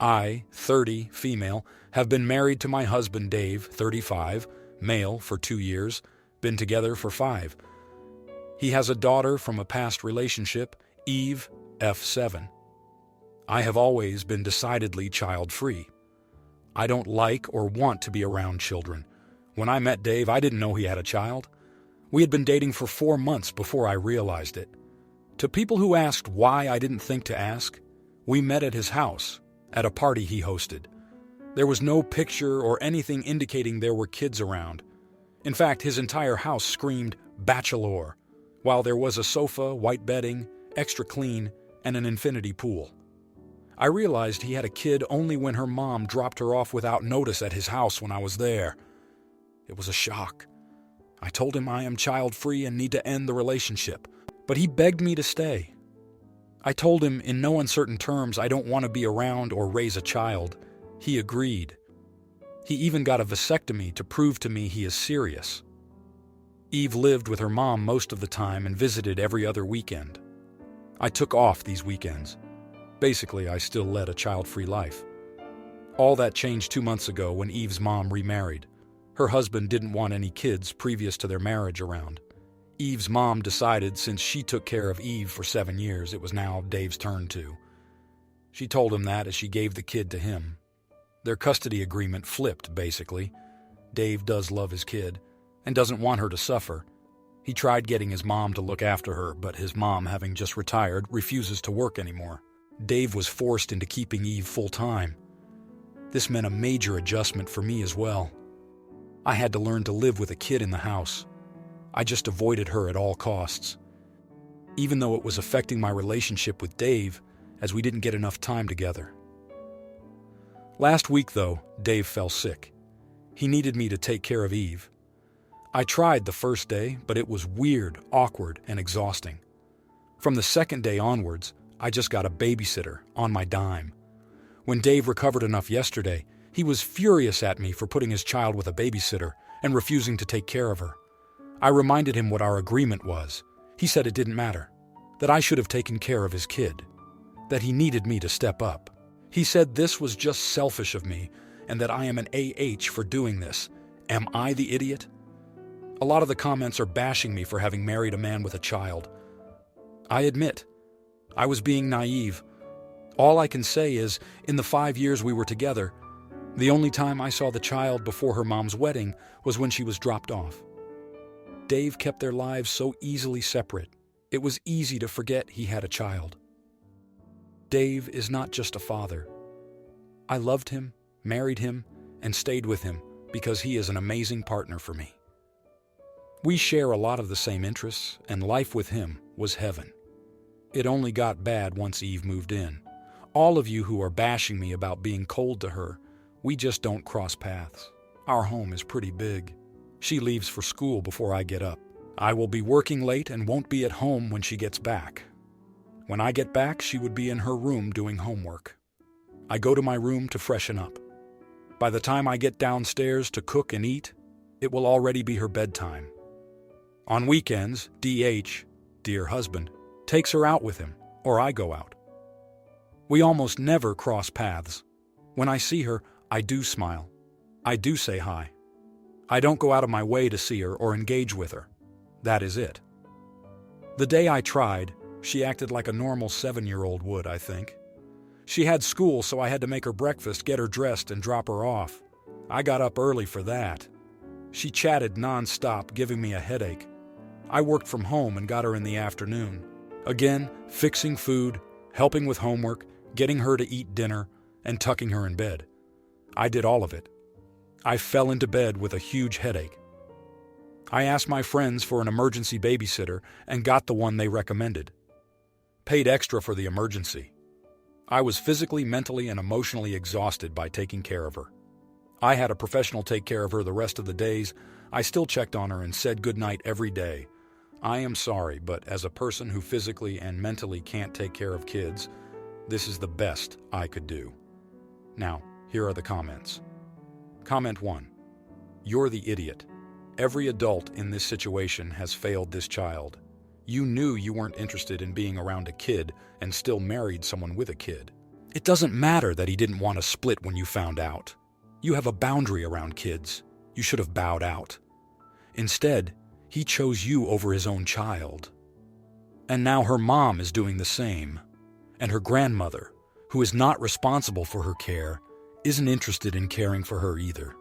I, 30, female, have been married to my husband Dave, 35, male, for 2 years, been together for 5. He has a daughter from a past relationship, Eve, F7. I have always been decidedly child-free. I don't like or want to be around children. When I met Dave, I didn't know he had a child. We had been dating for 4 months before I realized it. To people who asked why I didn't think to ask, we met at his house, at a party he hosted. There was no picture or anything indicating there were kids around. In fact, his entire house screamed bachelor, while there was a sofa, white bedding, extra clean, and an infinity pool. I realized he had a kid only when her mom dropped her off without notice at his house when I was there. It was a shock. I told him I am child-free and need to end the relationship, but he begged me to stay. I told him in no uncertain terms I don't want to be around or raise a child. He agreed. He even got a vasectomy to prove to me he is serious. Eve lived with her mom most of the time and visited every other weekend. I took off these weekends. Basically, I still led a child-free life. All that changed 2 months ago when Eve's mom remarried. Her husband didn't want any kids previous to their marriage around. Eve's mom decided since she took care of Eve for 7 years, it was now Dave's turn to. She told him that as she gave the kid to him. Their custody agreement flipped, basically. Dave does love his kid and doesn't want her to suffer. He tried getting his mom to look after her, but his mom, having just retired, refuses to work anymore. Dave was forced into keeping Eve full-time. This meant a major adjustment for me as well. I had to learn to live with a kid in the house. I just avoided her at all costs. Even though it was affecting my relationship with Dave, as we didn't get enough time together. Last week, though, Dave fell sick. He needed me to take care of Eve. I tried the first day, but it was weird, awkward, and exhausting. From the second day onwards, I just got a babysitter on my dime. When Dave recovered enough yesterday, he was furious at me for putting his child with a babysitter and refusing to take care of her. I reminded him what our agreement was. He said it didn't matter, that I should have taken care of his kid, that he needed me to step up. He said this was just selfish of me and that I am an AH for doing this. Am I the idiot? A lot of the comments are bashing me for having married a man with a child. I admit, I was being naive. All I can say is, in the 5 years we were together, the only time I saw the child before her mom's wedding was when she was dropped off. Dave kept their lives so easily separate, it was easy to forget he had a child. Dave is not just a father. I loved him, married him, and stayed with him because he is an amazing partner for me. We share a lot of the same interests, and life with him was heaven. It only got bad once Eve moved in. All of you who are bashing me about being cold to her, we just don't cross paths. Our home is pretty big. She leaves for school before I get up. I will be working late and won't be at home when she gets back. When I get back, she would be in her room doing homework. I go to my room to freshen up. By the time I get downstairs to cook and eat, it will already be her bedtime. On weekends, DH, dear husband, takes her out with him, or I go out. We almost never cross paths. When I see her, I do smile. I do say hi. I don't go out of my way to see her or engage with her. That is it. The day I tried, she acted like a normal 7-year-old would, I think. She had school, so I had to make her breakfast, get her dressed, and drop her off. I got up early for that. She chatted nonstop, giving me a headache. I worked from home and got her in the afternoon. Again, fixing food, helping with homework, getting her to eat dinner, and tucking her in bed. I did all of it. I fell into bed with a huge headache. I asked my friends for an emergency babysitter and got the one they recommended. Paid extra for the emergency. I was physically, mentally, and emotionally exhausted by taking care of her. I had a professional take care of her the rest of the days. I still checked on her and said goodnight every day. I am sorry, but as a person who physically and mentally can't take care of kids, this is the best I could do. Now, here are the comments. Comment 1. You're the idiot. Every adult in this situation has failed this child. You knew you weren't interested in being around a kid and still married someone with a kid. It doesn't matter that he didn't want to split when you found out. You have a boundary around kids. You should have bowed out. Instead, he chose you over his own child. And now her mom is doing the same. And her grandmother, who is not responsible for her care, isn't interested in caring for her either.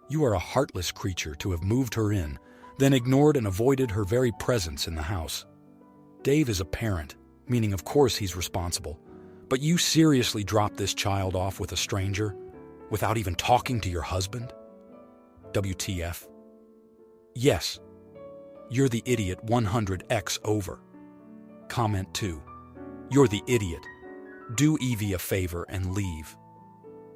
You are a heartless creature to have moved her in, then ignored and avoided her very presence in the house. Dave is a parent, meaning of course he's responsible, but you seriously dropped this child off with a stranger without even talking to your husband? WTF? Yes, you're the idiot 100x over. Comment 2. You're the idiot. Do Evie a favor and leave.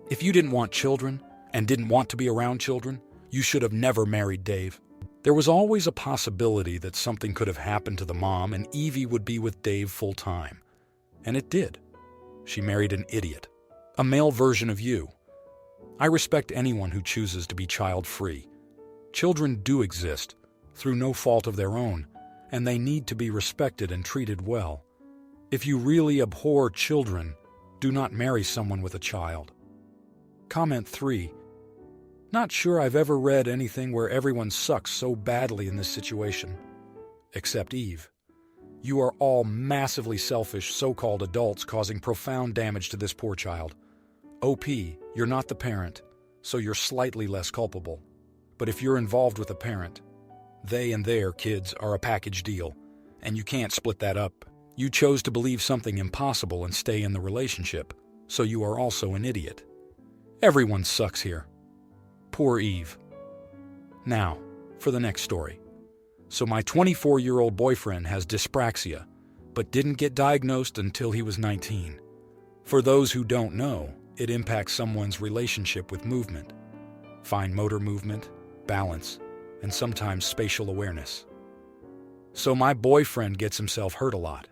If you didn't want children and didn't want to be around children, you should have never married Dave. There was always a possibility that something could have happened to the mom and Evie would be with Dave full time. And it did. She married an idiot, a male version of you. I respect anyone who chooses to be child-free. Children do exist, through no fault of their own, and they need to be respected and treated well. If you really abhor children, do not marry someone with a child. Comment 3. Not sure I've ever read anything where everyone sucks so badly in this situation. Except Eve. You are all massively selfish so-called adults causing profound damage to this poor child. OP, you're not the parent, so you're slightly less culpable. But if you're involved with a parent, they and their kids are a package deal, and you can't split that up. You chose to believe something impossible and stay in the relationship, so you are also an idiot. Everyone sucks here. Poor Eve. Now, for the next story. So my 24-year-old boyfriend has dyspraxia, but didn't get diagnosed until he was 19. For those who don't know, it impacts someone's relationship with movement, fine motor movement, balance, and sometimes spatial awareness. So my boyfriend gets himself hurt a lot,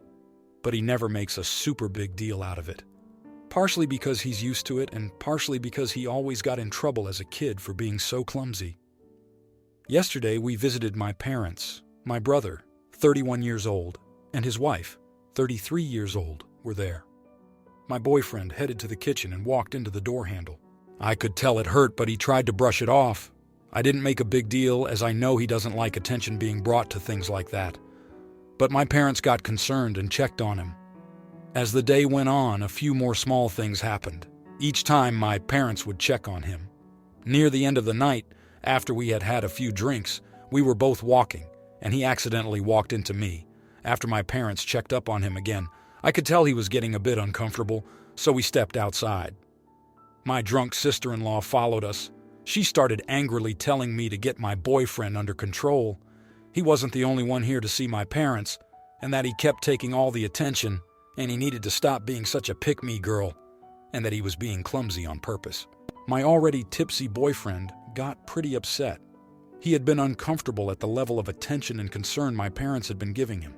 but he never makes a super big deal out of it. Partially because he's used to it and partially because he always got in trouble as a kid for being so clumsy. Yesterday we visited my parents. My brother, 31 years old, and his wife, 33 years old, were there. My boyfriend headed to the kitchen and walked into the door handle. I could tell it hurt, but he tried to brush it off. I didn't make a big deal, as I know he doesn't like attention being brought to things like that. But my parents got concerned and checked on him. As the day went on, a few more small things happened. Each time my parents would check on him. Near the end of the night, after we had had a few drinks, we were both walking, and he accidentally walked into me. After my parents checked up on him again, I could tell he was getting a bit uncomfortable, so we stepped outside. My drunk sister-in-law followed us. She started angrily telling me to get my boyfriend under control. He wasn't the only one here to see my parents, and that he kept taking all the attention, and he needed to stop being such a pick-me girl, and that he was being clumsy on purpose. My already tipsy boyfriend got pretty upset. He had been uncomfortable at the level of attention and concern my parents had been giving him.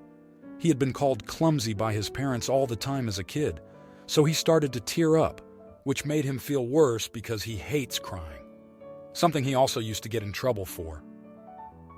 He had been called clumsy by his parents all the time as a kid, so he started to tear up, which made him feel worse because he hates crying, something he also used to get in trouble for.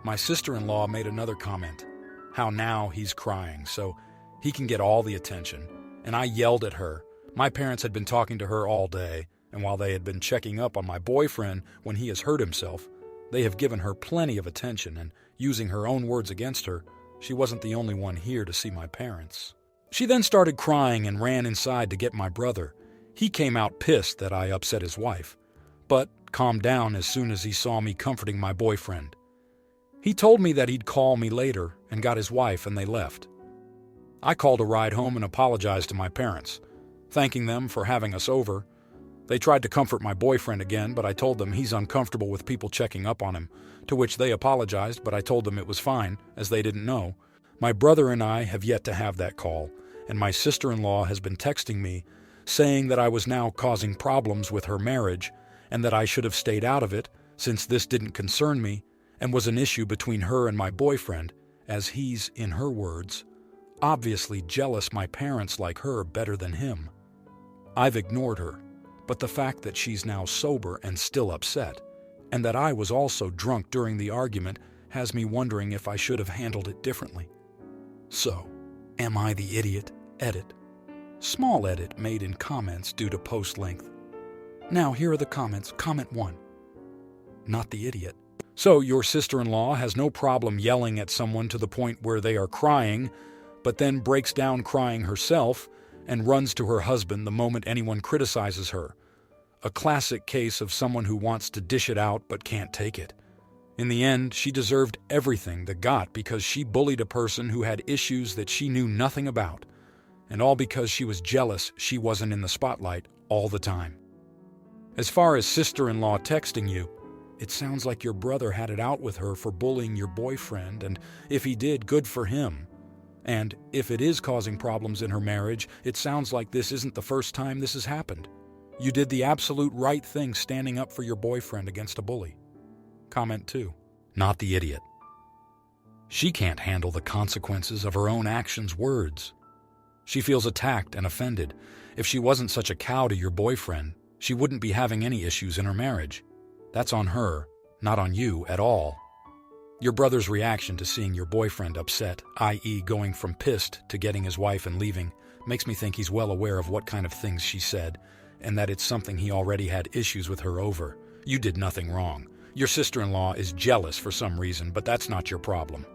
My sister-in-law made another comment, how now he's crying, so he can get all the attention, and I yelled at her. My parents had been talking to her all day, and while they had been checking up on my boyfriend when he has hurt himself, they have given her plenty of attention, and using her own words against her, she wasn't the only one here to see my parents. She then started crying and ran inside to get my brother. He came out pissed that I upset his wife, but calmed down as soon as he saw me comforting my boyfriend. He told me that he'd call me later and got his wife, and they left. I called a ride home and apologized to my parents, thanking them for having us over. They tried to comfort my boyfriend again, but I told them he's uncomfortable with people checking up on him, to which they apologized, but I told them it was fine, as they didn't know. My brother and I have yet to have that call, and my sister-in-law has been texting me, saying that I was now causing problems with her marriage, and that I should have stayed out of it, since this didn't concern me, and was an issue between her and my boyfriend, as he's, in her words, obviously jealous my parents like her better than him. I've ignored her, but the fact that she's now sober and still upset, and that I was also drunk during the argument, has me wondering if I should have handled it differently. So, am I the idiot? Edit. Small edit made in comments due to post length. Now here are the comments. Comment 1. Not the idiot. So your sister-in-law has no problem yelling at someone to the point where they are crying, but then breaks down crying herself and runs to her husband the moment anyone criticizes her. A classic case of someone who wants to dish it out but can't take it. In the end, she deserved everything that got because she bullied a person who had issues that she knew nothing about. And all because she was jealous she wasn't in the spotlight all the time. As far as sister-in-law texting you, it sounds like your brother had it out with her for bullying your boyfriend, and if he did, good for him. And if it is causing problems in her marriage, it sounds like this isn't the first time this has happened. You did the absolute right thing standing up for your boyfriend against a bully. Comment 2. Not the idiot. She can't handle the consequences of her own actions' words. She feels attacked and offended. If she wasn't such a cow to your boyfriend, she wouldn't be having any issues in her marriage. That's on her, not on you at all. Your brother's reaction to seeing your boyfriend upset, i.e. going from pissed to getting his wife and leaving, makes me think he's well aware of what kind of things she said, and that it's something he already had issues with her over. You did nothing wrong. Your sister-in-law is jealous for some reason, but that's not your problem.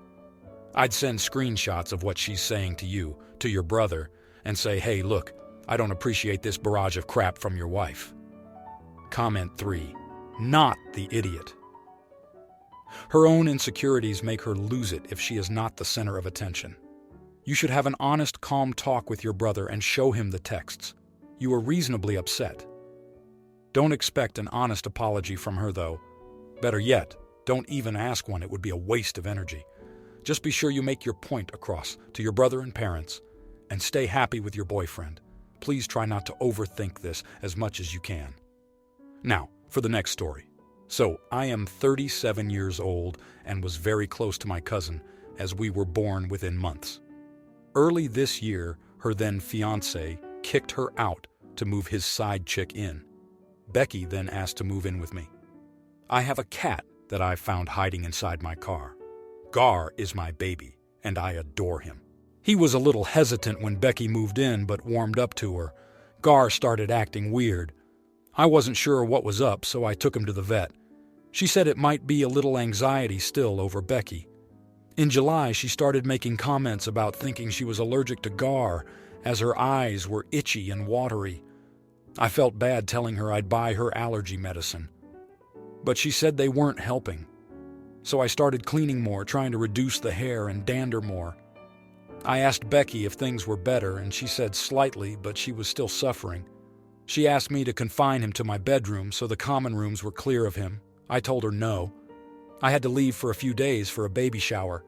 I'd send screenshots of what she's saying to you, to your brother, and say, hey, look, I don't appreciate this barrage of crap from your wife. Comment 3. Not the idiot. Her own insecurities make her lose it if she is not the center of attention. You should have an honest, calm talk with your brother and show him the texts. You were reasonably upset. Don't expect an honest apology from her, though. Better yet, don't even ask one. It would be a waste of energy. Just be sure you make your point across to your brother and parents, and stay happy with your boyfriend. Please try not to overthink this as much as you can. Now, for the next story. So, I am 37 years old and was very close to my cousin, as we were born within months. Early this year, her then fiancé kicked her out to move his side chick in. Becky then asked to move in with me. I have a cat that I found hiding inside my car. Gar is my baby, and I adore him. He was a little hesitant when Becky moved in, but warmed up to her. Gar started acting weird. I wasn't sure what was up, so I took him to the vet. She said it might be a little anxiety still over Becky. In July, she started making comments about thinking she was allergic to Gar, as her eyes were itchy and watery. I felt bad telling her I'd buy her allergy medicine. But she said they weren't helping. So I started cleaning more, trying to reduce the hair and dander more. I asked Becky if things were better, and she said slightly, but she was still suffering. She asked me to confine him to my bedroom so the common rooms were clear of him. I told her no. I had to leave for a few days for a baby shower.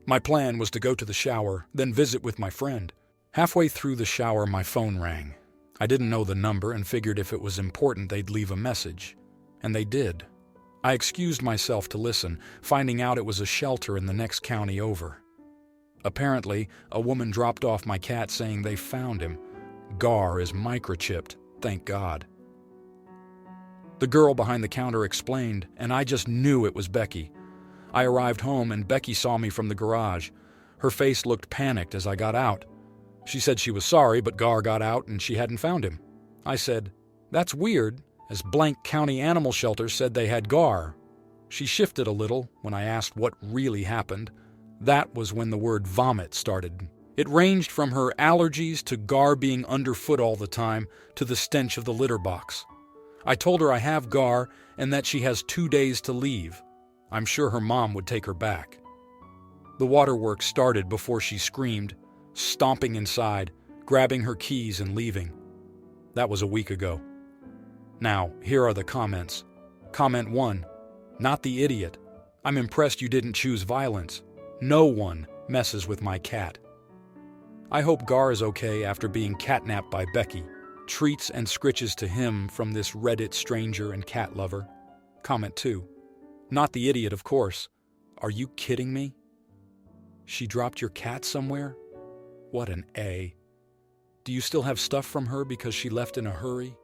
My plan was to go to the shower, then visit with my friend. Halfway through the shower, my phone rang. I didn't know the number and figured if it was important they'd leave a message. And they did. I excused myself to listen, finding out it was a shelter in the next county over. Apparently, a woman dropped off my cat saying they found him. Gar is microchipped, thank God. The girl behind the counter explained, and I just knew it was Becky. I arrived home and Becky saw me from the garage. Her face looked panicked as I got out. She said she was sorry, but Gar got out and she hadn't found him. I said, that's weird, as blank county animal shelter said they had Gar. She shifted a little when I asked what really happened. That was when the word vomit started. It ranged from her allergies to Gar being underfoot all the time to the stench of the litter box. I told her I have Gar and that she has 2 days to leave. I'm sure her mom would take her back. The waterworks started before she screamed, stomping inside, grabbing her keys and leaving. That was a week ago. Now, here are the comments. Comment 1. Not the idiot. I'm impressed you didn't choose violence. No one messes with my cat. I hope Gar is okay after being catnapped by Becky. Treats and scritches to him from this Reddit stranger and cat lover. Comment 2. Not the idiot, of course. Are you kidding me? She dropped your cat somewhere? What an A. Do you still have stuff from her because she left in a hurry?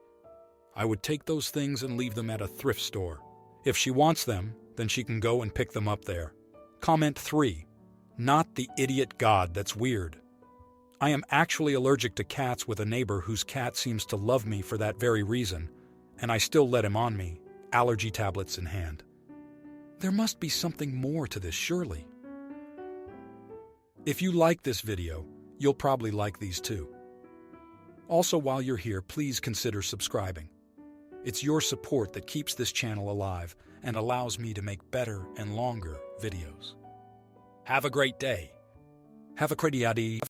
I would take those things and leave them at a thrift store. If she wants them, then she can go and pick them up there. Comment 3. Not the idiot god that's weird. I am actually allergic to cats with a neighbor whose cat seems to love me for that very reason, and I still let him on me, allergy tablets in hand. There must be something more to this, surely. If you like this video, you'll probably like these too. Also, while you're here, please consider subscribing. It's your support that keeps this channel alive and allows me to make better and longer videos. Have a great day. Have a great day.